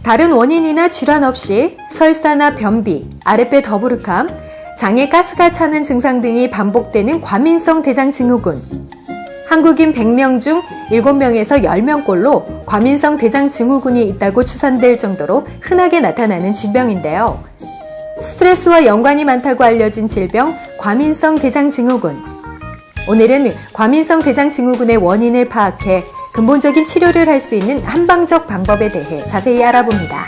다른 원인이나 질환 없이 설사나 변비, 아랫배 더부룩함, 장에 가스가 차는 증상 등이 반복되는 과민성 대장증후군. 한국인 100명 중 7명에서 10명꼴로 과민성 대장증후군이 있다고 추산될 정도로 흔하게 나타나는 질병인데요. 스트레스와 연관이 많다고 알려진 질병, 과민성 대장증후군. 오늘은 과민성 대장증후군의 원인을 파악해 근본적인 치료를 할 수 있는 한방적 방법에 대해 자세히 알아봅니다.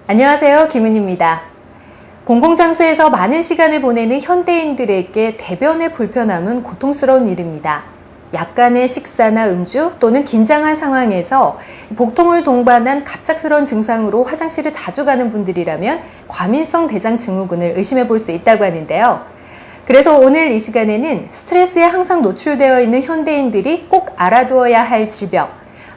안녕하세요, 김은입니다. 공공장소에서 많은 시간을 보내는 현대인들에게 대변의 불편함은 고통스러운 일입니다. 약간의 식사나 음주 또는 긴장한 상황에서 복통을 동반한 갑작스러운 증상으로 화장실을 자주 가는 분들이라면 과민성 대장증후군을 의심해 볼 수 있다고 하는데요. 그래서 오늘 이 시간에는 스트레스에 항상 노출되어 있는 현대인들이 꼭 알아두어야 할 질병,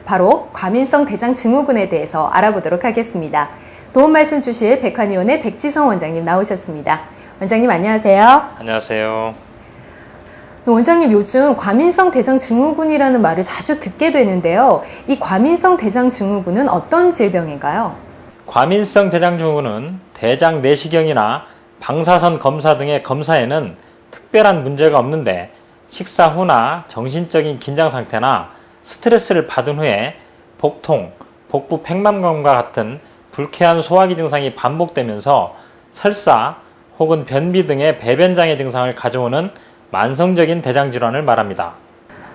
바로 과민성 대장증후군에 대해서 알아보도록 하겠습니다. 도움 말씀 주실 백환의원의 백지성 원장님 나오셨습니다. 원장님 안녕하세요. 안녕하세요. 원장님, 요즘 과민성 대장증후군이라는 말을 자주 듣게 되는데요. 이 과민성 대장증후군은 어떤 질병인가요? 과민성 대장증후군은 대장 내시경이나 방사선 검사 등의 검사에는 특별한 문제가 없는데 식사 후나 정신적인 긴장 상태나 스트레스를 받은 후에 복통, 복부 팽만감과 같은 불쾌한 소화기 증상이 반복되면서 설사 혹은 변비 등의 배변장애 증상을 가져오는 만성적인 대장질환을 말합니다.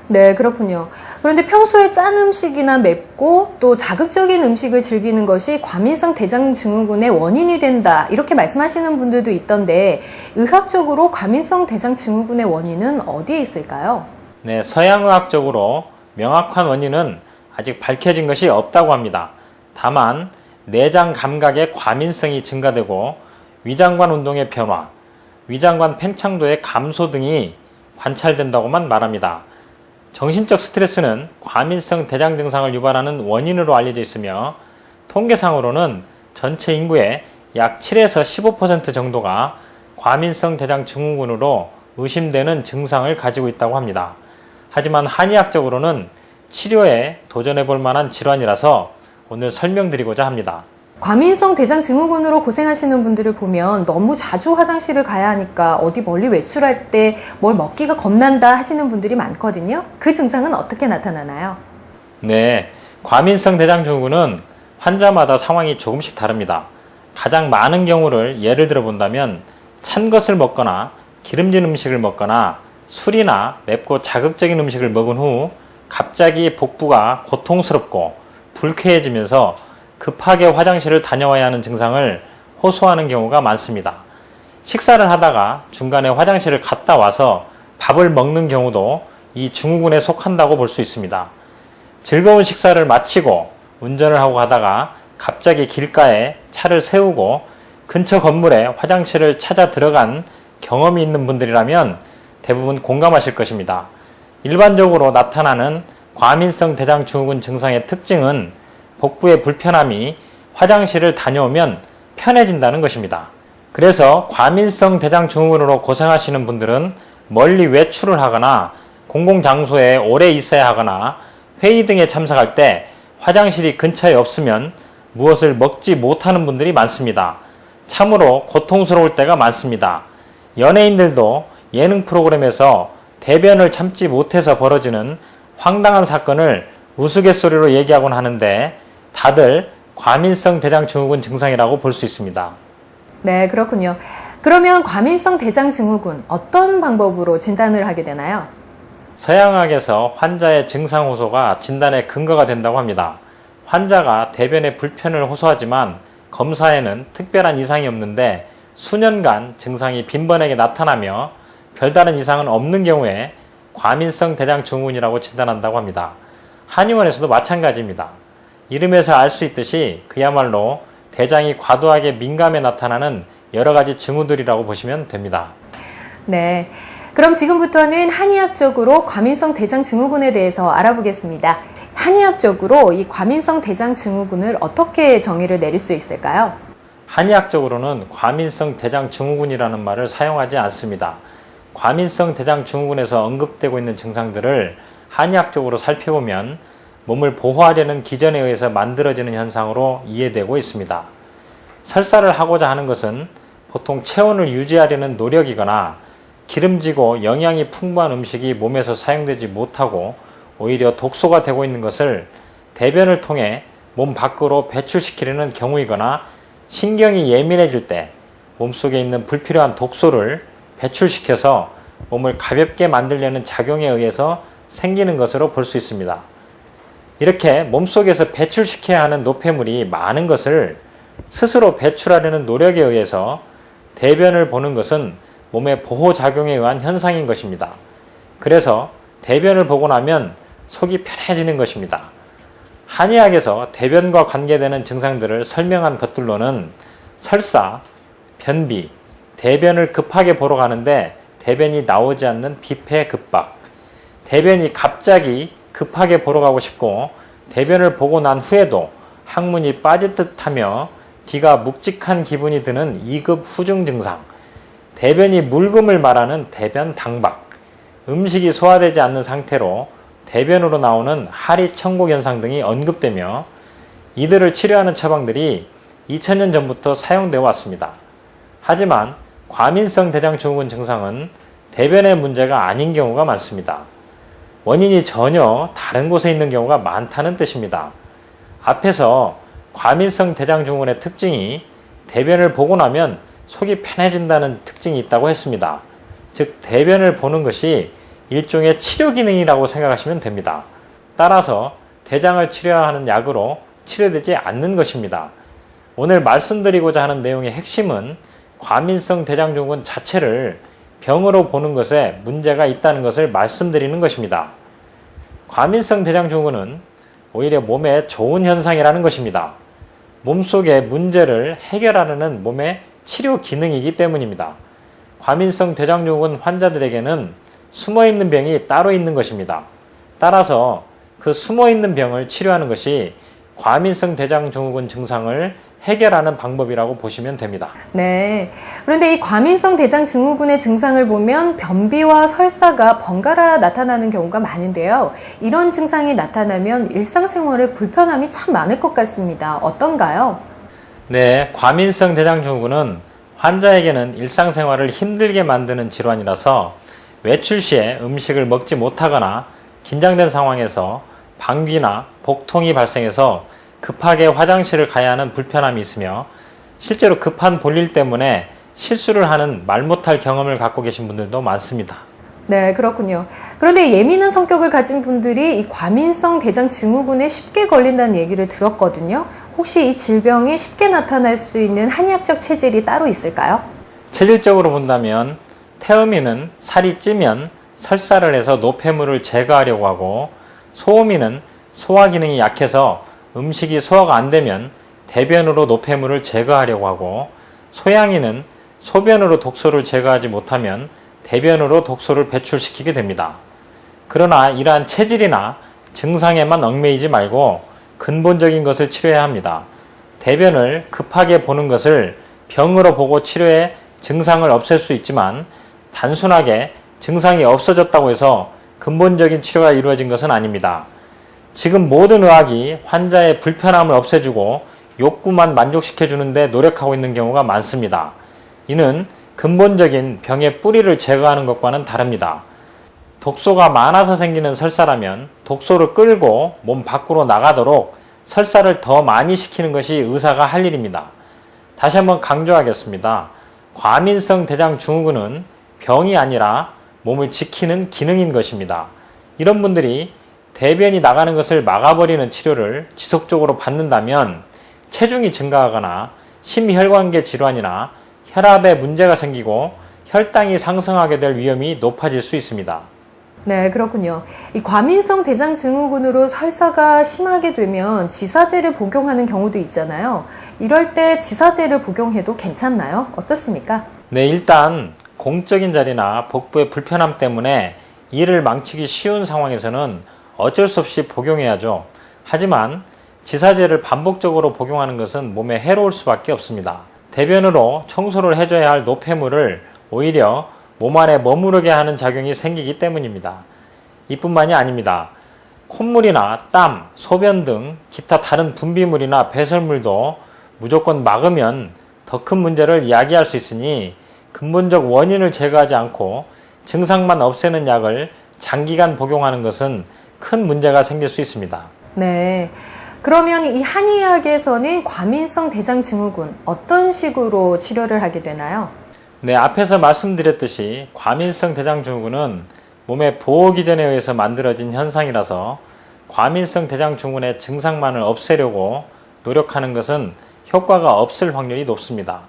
네, 그렇군요. 그런데 평소에 짠 음식이나 맵고 또 자극적인 음식을 즐기는 것이 과민성 대장증후군의 원인이 된다, 이렇게 말씀하시는 분들도 있던데 의학적으로 과민성 대장증후군의 원인은 어디에 있을까요? 네, 서양의학적으로 명확한 원인은 아직 밝혀진 것이 없다고 합니다. 다만 내장 감각의 과민성이 증가되고 위장관 운동의 변화, 위장관 팽창도의 감소 등이 관찰된다고만 말합니다. 정신적 스트레스는 과민성 대장 증상을 유발하는 원인으로 알려져 있으며 통계상으로는 전체 인구의 약 7에서 15% 정도가 과민성 대장 증후군으로 의심되는 증상을 가지고 있다고 합니다. 하지만 한의학적으로는 치료에 도전해 볼 만한 질환이라서 오늘 설명드리고자 합니다. 과민성 대장증후군으로 고생하시는 분들을 보면 너무 자주 화장실을 가야 하니까 어디 멀리 외출할 때 뭘 먹기가 겁난다 하시는 분들이 많거든요. 그 증상은 어떻게 나타나나요? 네, 과민성 대장증후군은 환자마다 상황이 조금씩 다릅니다. 가장 많은 경우를 예를 들어 본다면 찬 것을 먹거나 기름진 음식을 먹거나 술이나 맵고 자극적인 음식을 먹은 후 갑자기 복부가 고통스럽고 불쾌해지면서 급하게 화장실을 다녀와야 하는 증상을 호소하는 경우가 많습니다. 식사를 하다가 중간에 화장실을 갔다 와서 밥을 먹는 경우도 이 증후군에 속한다고 볼 수 있습니다. 즐거운 식사를 마치고 운전을 하고 가다가 갑자기 길가에 차를 세우고 근처 건물에 화장실을 찾아 들어간 경험이 있는 분들이라면 대부분 공감하실 것입니다. 일반적으로 나타나는 과민성 대장증후군 증상의 특징은 복부의 불편함이 화장실을 다녀오면 편해진다는 것입니다. 그래서 과민성 대장증후군으로 고생하시는 분들은 멀리 외출을 하거나 공공장소에 오래 있어야 하거나 회의 등에 참석할 때 화장실이 근처에 없으면 무엇을 먹지 못하는 분들이 많습니다. 참으로 고통스러울 때가 많습니다. 연예인들도 예능 프로그램에서 대변을 참지 못해서 벌어지는 황당한 사건을 우스갯소리로 얘기하곤 하는데 다들 과민성 대장증후군 증상이라고 볼 수 있습니다. 네, 그렇군요. 그러면 과민성 대장증후군 어떤 방법으로 진단을 하게 되나요? 서양학에서 환자의 증상 호소가 진단의 근거가 된다고 합니다. 환자가 대변에 불편을 호소하지만 검사에는 특별한 이상이 없는데 수년간 증상이 빈번하게 나타나며 별다른 이상은 없는 경우에 과민성 대장증후군이라고 진단한다고 합니다. 한의원에서도 마찬가지입니다. 이름에서 알 수 있듯이 그야말로 대장이 과도하게 민감해 나타나는 여러 가지 징후들이라고 보시면 됩니다. 네, 그럼 지금부터는 한의학적으로 과민성 대장증후군에 대해서 알아보겠습니다. 한의학적으로 이 과민성 대장증후군을 어떻게 정의를 내릴 수 있을까요? 한의학적으로는 과민성 대장증후군이라는 말을 사용하지 않습니다. 과민성 대장증후군에서 언급되고 있는 증상들을 한의학적으로 살펴보면 몸을 보호하려는 기전에 의해서 만들어지는 현상으로 이해되고 있습니다. 설사를 하고자 하는 것은 보통 체온을 유지하려는 노력이거나 기름지고 영양이 풍부한 음식이 몸에서 사용되지 못하고 오히려 독소가 되고 있는 것을 대변을 통해 몸 밖으로 배출시키려는 경우이거나 신경이 예민해질 때 몸속에 있는 불필요한 독소를 배출시켜서 몸을 가볍게 만들려는 작용에 의해서 생기는 것으로 볼 수 있습니다. 이렇게 몸속에서 배출시켜야 하는 노폐물이 많은 것을 스스로 배출하려는 노력에 의해서 대변을 보는 것은 몸의 보호작용에 의한 현상인 것입니다. 그래서 대변을 보고 나면 속이 편해지는 것입니다. 한의학에서 대변과 관계되는 증상들을 설명한 것들로는 설사, 변비, 대변을 급하게 보러 가는데 대변이 나오지 않는 비폐급박, 대변이 갑자기 급하게 보러 가고 싶고 대변을 보고 난 후에도 항문이 빠질 듯하며 뒤가 묵직한 기분이 드는 2급 후증 증상, 대변이 묽음을 말하는 대변 당박, 음식이 소화되지 않는 상태로 대변으로 나오는 하리 천곡 현상 등이 언급되며 이들을 치료하는 처방들이 2000년 전부터 사용되어 왔습니다. 하지만 과민성 대장증후군 증상은 대변의 문제가 아닌 경우가 많습니다. 원인이 전혀 다른 곳에 있는 경우가 많다는 뜻입니다. 앞에서 과민성 대장증후군의 특징이 대변을 보고 나면 속이 편해진다는 특징이 있다고 했습니다. 즉 대변을 보는 것이 일종의 치료 기능이라고 생각하시면 됩니다. 따라서 대장을 치료하는 약으로 치료되지 않는 것입니다. 오늘 말씀드리고자 하는 내용의 핵심은 과민성 대장증후군 자체를 병으로 보는 것에 문제가 있다는 것을 말씀드리는 것입니다. 과민성 대장증후군은 오히려 몸에 좋은 현상이라는 것입니다. 몸속의 문제를 해결하려는 몸의 치료 기능이기 때문입니다. 과민성 대장증후군 환자들에게는 숨어있는 병이 따로 있는 것입니다. 따라서 그 숨어있는 병을 치료하는 것이 과민성 대장증후군 증상을 해결하는 방법이라고 보시면 됩니다. 네. 그런데 이 과민성 대장증후군의 증상을 보면 변비와 설사가 번갈아 나타나는 경우가 많은데요. 이런 증상이 나타나면 일상생활에 불편함이 참 많을 것 같습니다. 어떤가요? 네, 과민성 대장증후군은 환자에게는 일상생활을 힘들게 만드는 질환이라서 외출 시에 음식을 먹지 못하거나 긴장된 상황에서 방귀나 복통이 발생해서 급하게 화장실을 가야 하는 불편함이 있으며 실제로 급한 볼일 때문에 실수를 하는 말 못할 경험을 갖고 계신 분들도 많습니다. 네, 그렇군요. 그런데 예민한 성격을 가진 분들이 이 과민성 대장증후군에 쉽게 걸린다는 얘기를 들었거든요. 혹시 이 질병이 쉽게 나타날 수 있는 한의학적 체질이 따로 있을까요? 체질적으로 본다면 태음인은 살이 찌면 설사를 해서 노폐물을 제거하려고 하고, 소음인은 소화 기능이 약해서 음식이 소화가 안 되면 대변으로 노폐물을 제거하려고 하고, 소양인은 소변으로 독소를 제거하지 못하면 대변으로 독소를 배출시키게 됩니다. 그러나 이러한 체질이나 증상에만 얽매이지 말고 근본적인 것을 치료해야 합니다. 대변을 급하게 보는 것을 병으로 보고 치료해 증상을 없앨 수 있지만 단순하게 증상이 없어졌다고 해서 근본적인 치료가 이루어진 것은 아닙니다. 지금 모든 의학이 환자의 불편함을 없애주고 욕구만 만족시켜주는 데 노력하고 있는 경우가 많습니다. 이는 근본적인 병의 뿌리를 제거하는 것과는 다릅니다. 독소가 많아서 생기는 설사라면 독소를 끌고 몸 밖으로 나가도록 설사를 더 많이 시키는 것이 의사가 할 일입니다. 다시 한번 강조하겠습니다. 과민성 대장증후군은 병이 아니라 몸을 지키는 기능인 것입니다. 이런 분들이 대변이 나가는 것을 막아버리는 치료를 지속적으로 받는다면 체중이 증가하거나 심혈관계 질환이나 혈압에 문제가 생기고 혈당이 상승하게 될 위험이 높아질 수 있습니다. 네, 그렇군요. 이 과민성 대장증후군으로 설사가 심하게 되면 지사제를 복용하는 경우도 있잖아요. 이럴 때 지사제를 복용해도 괜찮나요? 어떻습니까? 네, 일단 공적인 자리나 복부의 불편함 때문에 일을 망치기 쉬운 상황에서는 어쩔 수 없이 복용해야죠. 하지만 지사제를 반복적으로 복용하는 것은 몸에 해로울 수밖에 없습니다. 대변으로 청소를 해줘야 할 노폐물을 오히려 몸 안에 머무르게 하는 작용이 생기기 때문입니다. 이뿐만이 아닙니다. 콧물이나 땀, 소변 등 기타 다른 분비물이나 배설물도 무조건 막으면 더 큰 문제를 야기할 수 있으니 근본적 원인을 제거하지 않고 증상만 없애는 약을 장기간 복용하는 것은 큰 문제가 생길 수 있습니다. 네. 그러면 이 한의학에서는 과민성 대장증후군 어떤 식으로 치료를 하게 되나요? 네, 앞에서 말씀드렸듯이 과민성 대장증후군은 몸의 보호기전에 의해서 만들어진 현상이라서 과민성 대장증후군의 증상만을 없애려고 노력하는 것은 효과가 없을 확률이 높습니다.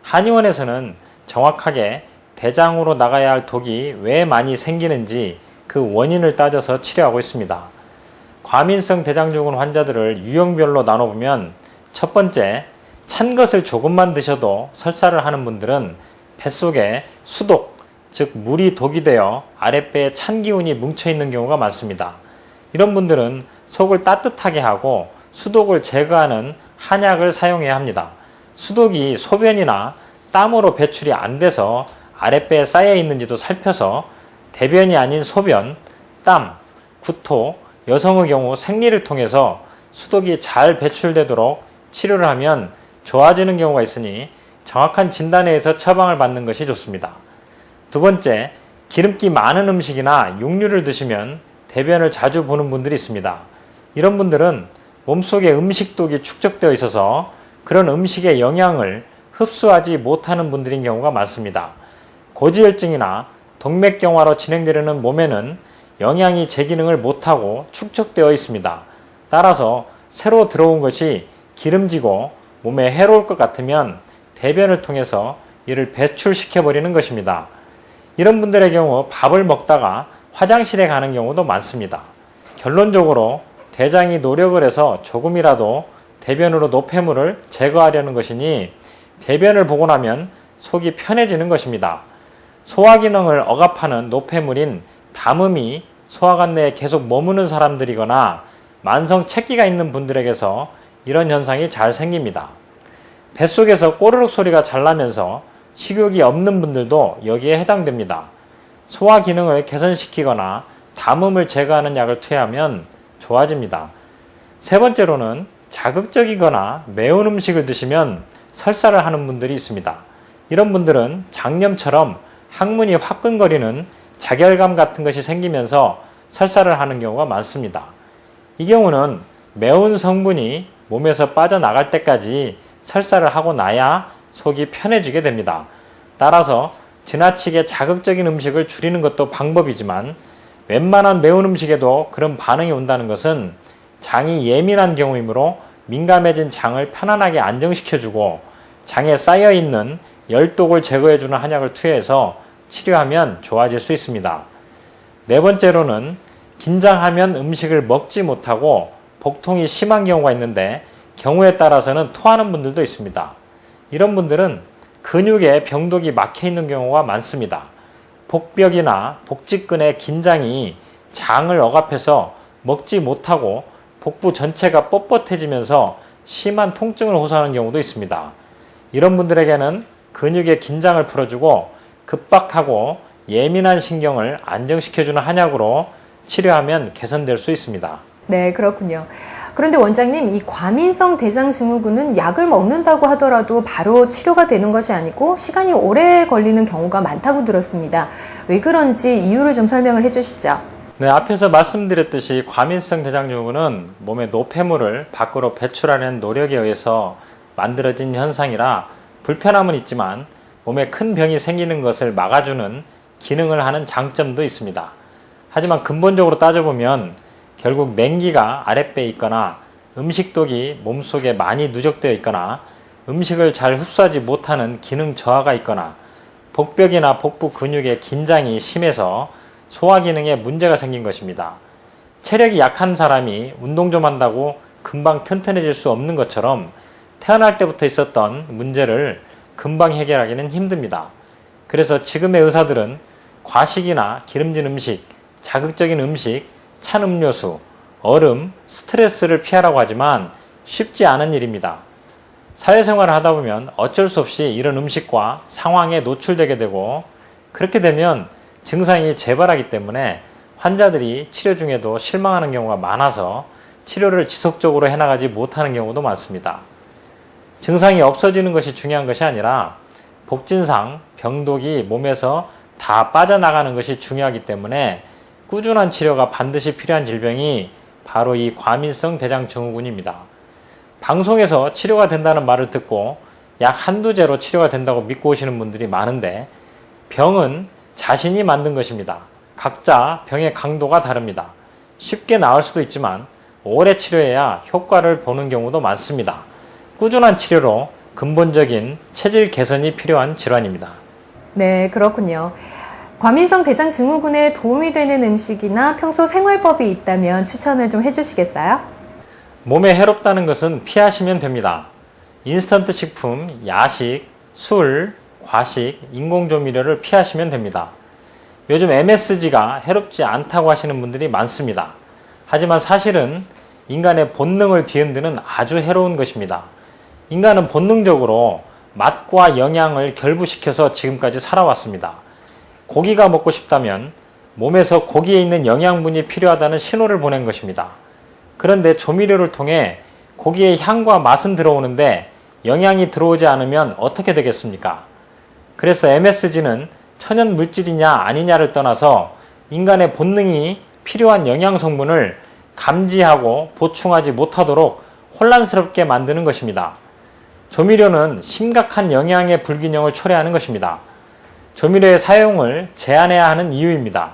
한의원에서는 정확하게 대장으로 나가야 할 독이 왜 많이 생기는지 그 원인을 따져서 치료하고 있습니다. 과민성 대장증후군 환자들을 유형별로 나눠보면 첫 번째, 찬 것을 조금만 드셔도 설사를 하는 분들은 뱃속에 수독, 즉 물이 독이 되어 아랫배에 찬 기운이 뭉쳐있는 경우가 많습니다. 이런 분들은 속을 따뜻하게 하고 수독을 제거하는 한약을 사용해야 합니다. 수독이 소변이나 땀으로 배출이 안 돼서 아랫배에 쌓여 있는지도 살펴서 대변이 아닌 소변, 땀, 구토, 여성의 경우 생리를 통해서 수독이 잘 배출되도록 치료를 하면 좋아지는 경우가 있으니 정확한 진단에 의해서 처방을 받는 것이 좋습니다. 두 번째, 기름기 많은 음식이나 육류를 드시면 대변을 자주 보는 분들이 있습니다. 이런 분들은 몸속에 음식독이 축적되어 있어서 그런 음식의 영양을 흡수하지 못하는 분들인 경우가 많습니다. 고지혈증이나 동맥경화로 진행되려는 몸에는 영양이 제 기능을 못하고 축적되어 있습니다. 따라서 새로 들어온 것이 기름지고 몸에 해로울 것 같으면 대변을 통해서 이를 배출시켜버리는 것입니다. 이런 분들의 경우 밥을 먹다가 화장실에 가는 경우도 많습니다. 결론적으로 대장이 노력을 해서 조금이라도 대변으로 노폐물을 제거하려는 것이니 대변을 보고 나면 속이 편해지는 것입니다. 소화기능을 억압하는 노폐물인 담음이 소화관 내에 계속 머무는 사람들이거나 만성 책기가 있는 분들에게서 이런 현상이 잘 생깁니다. 뱃속에서 꼬르륵 소리가 잘 나면서 식욕이 없는 분들도 여기에 해당됩니다. 소화 기능을 개선시키거나 담음을 제거하는 약을 투여하면 좋아집니다. 세 번째로는 자극적이거나 매운 음식을 드시면 설사를 하는 분들이 있습니다. 이런 분들은 장염처럼 항문이 화끈거리는 자결감 같은 것이 생기면서 설사를 하는 경우가 많습니다. 이 경우는 매운 성분이 몸에서 빠져나갈 때까지 설사를 하고 나야 속이 편해지게 됩니다. 따라서 지나치게 자극적인 음식을 줄이는 것도 방법이지만 웬만한 매운 음식에도 그런 반응이 온다는 것은 장이 예민한 경우이므로 민감해진 장을 편안하게 안정시켜주고 장에 쌓여있는 열독을 제거해주는 한약을 투여해서 치료하면 좋아질 수 있습니다. 네 번째로는 긴장하면 음식을 먹지 못하고 복통이 심한 경우가 있는데 경우에 따라서는 토하는 분들도 있습니다. 이런 분들은 근육에 병독이 막혀 있는 경우가 많습니다. 복벽이나 복직근의 긴장이 장을 억압해서 먹지 못하고 복부 전체가 뻣뻣해지면서 심한 통증을 호소하는 경우도 있습니다. 이런 분들에게는 근육의 긴장을 풀어주고 급박하고 예민한 신경을 안정시켜주는 한약으로 치료하면 개선될 수 있습니다. 네, 그렇군요. 그런데 원장님, 이 과민성 대장증후군은 약을 먹는다고 하더라도 바로 치료가 되는 것이 아니고 시간이 오래 걸리는 경우가 많다고 들었습니다. 왜 그런지 이유를 좀 설명을 해주시죠. 네, 앞에서 말씀드렸듯이 과민성 대장증후군은 몸의 노폐물을 밖으로 배출하는 노력에 의해서 만들어진 현상이라 불편함은 있지만 몸에 큰 병이 생기는 것을 막아주는 기능을 하는 장점도 있습니다. 하지만 근본적으로 따져보면 결국 냉기가 아랫배에 있거나 음식독이 몸속에 많이 누적되어 있거나 음식을 잘 흡수하지 못하는 기능 저하가 있거나 복벽이나 복부 근육의 긴장이 심해서 소화 기능에 문제가 생긴 것입니다. 체력이 약한 사람이 운동 좀 한다고 금방 튼튼해질 수 없는 것처럼 태어날 때부터 있었던 문제를 금방 해결하기는 힘듭니다. 그래서 지금의 의사들은 과식이나 기름진 음식, 자극적인 음식, 찬 음료수, 얼음, 스트레스를 피하라고 하지만 쉽지 않은 일입니다. 사회생활을 하다 보면 어쩔 수 없이 이런 음식과 상황에 노출되게 되고 그렇게 되면 증상이 재발하기 때문에 환자들이 치료 중에도 실망하는 경우가 많아서 치료를 지속적으로 해나가지 못하는 경우도 많습니다. 증상이 없어지는 것이 중요한 것이 아니라 복진상 병독이 몸에서 다 빠져나가는 것이 중요하기 때문에 꾸준한 치료가 반드시 필요한 질병이 바로 이 과민성 대장증후군입니다. 방송에서 치료가 된다는 말을 듣고 약 한두 제로 치료가 된다고 믿고 오시는 분들이 많은데 병은 자신이 만든 것입니다. 각자 병의 강도가 다릅니다. 쉽게 나을 수도 있지만 오래 치료해야 효과를 보는 경우도 많습니다. 꾸준한 치료로 근본적인 체질 개선이 필요한 질환입니다. 네, 그렇군요. 과민성 대장증후군에 도움이 되는 음식이나 평소 생활법이 있다면 추천을 좀 해주시겠어요? 몸에 해롭다는 것은 피하시면 됩니다. 인스턴트 식품, 야식, 술, 과식, 인공조미료를 피하시면 됩니다. 요즘 MSG가 해롭지 않다고 하시는 분들이 많습니다. 하지만 사실은 인간의 본능을 뒤흔드는 아주 해로운 것입니다. 인간은 본능적으로 맛과 영양을 결부시켜서 지금까지 살아왔습니다. 고기가 먹고 싶다면 몸에서 고기에 있는 영양분이 필요하다는 신호를 보낸 것입니다. 그런데 조미료를 통해 고기의 향과 맛은 들어오는데 영양이 들어오지 않으면 어떻게 되겠습니까? 그래서 MSG는 천연 물질이냐 아니냐를 떠나서 인간의 본능이 필요한 영양 성분을 감지하고 보충하지 못하도록 혼란스럽게 만드는 것입니다. 조미료는 심각한 영양의 불균형을 초래하는 것입니다. 조미료의 사용을 제한해야 하는 이유입니다.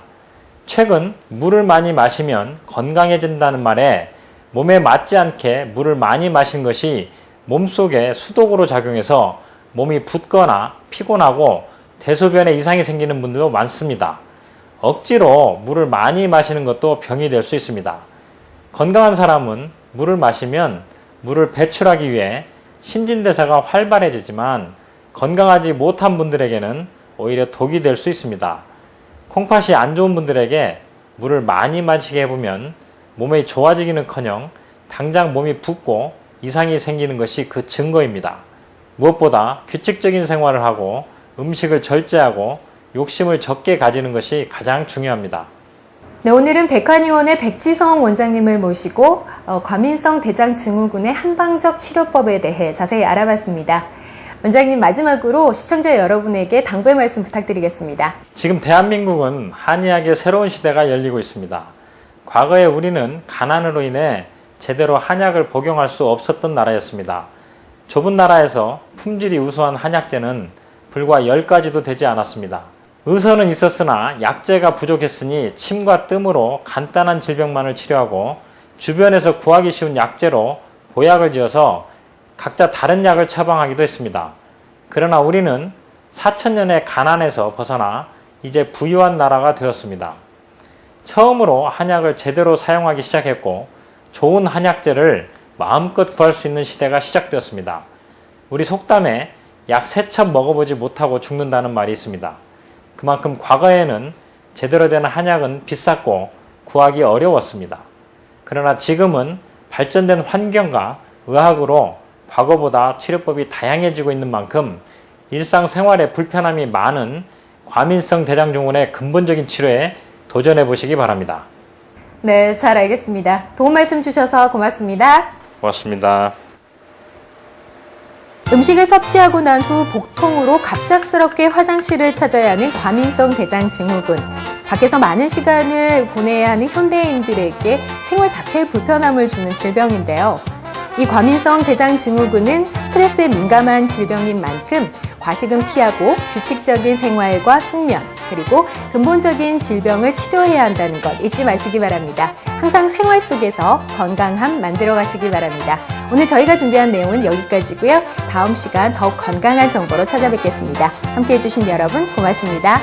최근 물을 많이 마시면 건강해진다는 말에 몸에 맞지 않게 물을 많이 마신 것이 몸속에 수독으로 작용해서 몸이 붓거나 피곤하고 대소변에 이상이 생기는 분들도 많습니다. 억지로 물을 많이 마시는 것도 병이 될 수 있습니다. 건강한 사람은 물을 마시면 물을 배출하기 위해 신진대사가 활발해지지만 건강하지 못한 분들에게는 오히려 독이 될 수 있습니다. 콩팥이 안 좋은 분들에게 물을 많이 마시게 해보면 몸이 좋아지기는커녕 당장 몸이 붓고 이상이 생기는 것이 그 증거입니다. 무엇보다 규칙적인 생활을 하고 음식을 절제하고 욕심을 적게 가지는 것이 가장 중요합니다. 네, 오늘은 백한의원의 백지성 원장님을 모시고 과민성 대장증후군의 한방적 치료법에 대해 자세히 알아봤습니다. 원장님, 마지막으로 시청자 여러분에게 당부의 말씀 부탁드리겠습니다. 지금 대한민국은 한의학의 새로운 시대가 열리고 있습니다. 과거에 우리는 가난으로 인해 제대로 한약을 복용할 수 없었던 나라였습니다. 좁은 나라에서 품질이 우수한 한약재는 불과 10가지도 되지 않았습니다. 의서는 있었으나 약재가 부족했으니 침과 뜸으로 간단한 질병만을 치료하고 주변에서 구하기 쉬운 약재로 보약을 지어서 각자 다른 약을 처방하기도 했습니다. 그러나 우리는 4,000년의 가난에서 벗어나 이제 부유한 나라가 되었습니다. 처음으로 한약을 제대로 사용하기 시작했고 좋은 한약재를 마음껏 구할 수 있는 시대가 시작되었습니다. 우리 속담에 약 3첩 먹어보지 못하고 죽는다는 말이 있습니다. 그만큼 과거에는 제대로 된 한약은 비쌌고 구하기 어려웠습니다. 그러나 지금은 발전된 환경과 의학으로 과거보다 치료법이 다양해지고 있는 만큼 일상생활에 불편함이 많은 과민성 대장증후군의 근본적인 치료에 도전해 보시기 바랍니다. 네, 잘 알겠습니다. 도움 말씀 주셔서 고맙습니다. 고맙습니다. 음식을 섭취하고 난 후 복통으로 갑작스럽게 화장실을 찾아야 하는 과민성 대장증후군. 밖에서 많은 시간을 보내야 하는 현대인들에게 생활 자체에 불편함을 주는 질병인데요. 이 과민성 대장증후군은 스트레스에 민감한 질병인 만큼 과식은 피하고 규칙적인 생활과 숙면, 그리고 근본적인 질병을 치료해야 한다는 것 잊지 마시기 바랍니다. 항상 생활 속에서 건강함 만들어 가시기 바랍니다. 오늘 저희가 준비한 내용은 여기까지고요. 다음 시간 더욱 건강한 정보로 찾아뵙겠습니다. 함께해 주신 여러분 고맙습니다.